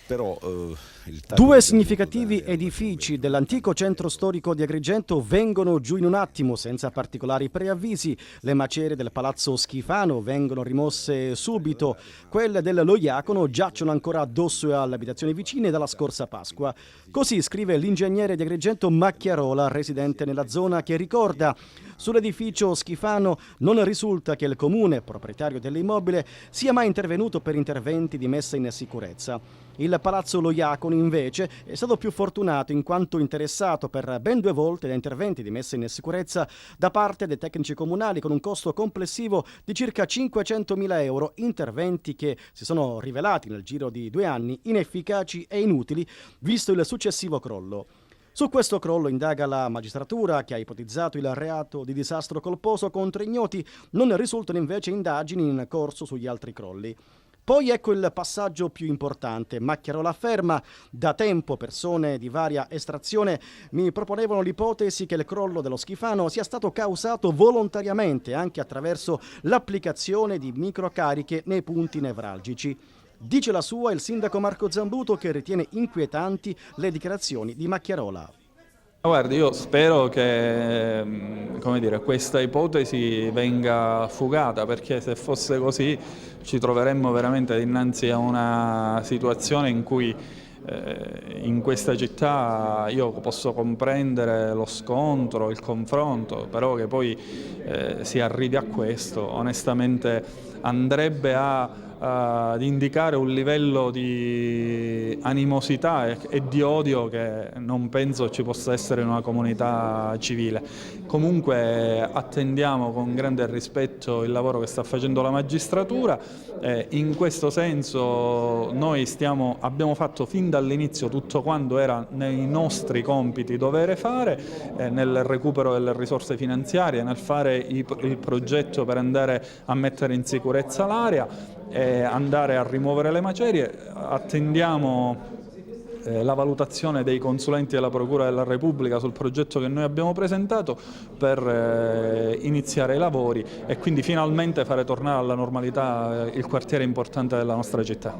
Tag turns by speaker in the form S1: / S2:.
S1: però il taglio
S2: Due
S1: di
S2: significativi
S1: Gianluca
S2: edifici dell'antico centro storico di Agrigento vengono giù in un attimo, senza particolari preavvisi. Le macerie del Palazzo Schifano vengono rimosse subito. Quelle del Loiacono giacciono ancora addosso alle abitazioni vicine dalla scorsa Pasqua. Così scrive l'ingegnere di Agrigento Macchiarola, residente nella zona, che ricorda: sull'edificio Schifano non risulta che il comune, proprietario dell'immobile, sia mai intervenuto per interventi di messa in sicurezza. Il Palazzo Loiacono, invece, è stato più fortunato in quanto interessato per ben 2 volte da interventi di messa in sicurezza da parte dei tecnici comunali, con un costo complessivo di circa 500.000 euro, interventi che si sono rivelati nel giro di 2 anni inefficaci e inutili, visto il successivo crollo. Su questo crollo indaga la magistratura, che ha ipotizzato il reato di disastro colposo contro ignoti. Non risultano invece indagini in corso sugli altri crolli. Poi ecco il passaggio più importante. Macchiarola afferma: da tempo persone di varia estrazione mi proponevano l'ipotesi che il crollo dello Schifano sia stato causato volontariamente, anche attraverso l'applicazione di microcariche nei punti nevralgici. Dice la sua il sindaco Marco Zambuto, che ritiene inquietanti le dichiarazioni di Macchiarola.
S3: Guardi, io spero che come dire, questa ipotesi venga fugata, perché se fosse così ci troveremmo veramente dinanzi a una situazione in cui in questa città io posso comprendere lo scontro, il confronto, però che poi si arrivi a questo, onestamente andrebbe ad indicare un livello di animosità e di odio che non penso ci possa essere in una comunità civile. Comunque attendiamo con grande rispetto il lavoro che sta facendo la magistratura. In questo senso noi abbiamo fatto fin dall'inizio tutto quanto era nei nostri compiti dovere fare, nel recupero delle risorse finanziarie, nel fare il progetto per andare a mettere in sicurezza l'area e andare a rimuovere le macerie. Attendiamo la valutazione dei consulenti della Procura della Repubblica sul progetto che noi abbiamo presentato per iniziare i lavori e quindi finalmente fare tornare alla normalità il quartiere importante della nostra città.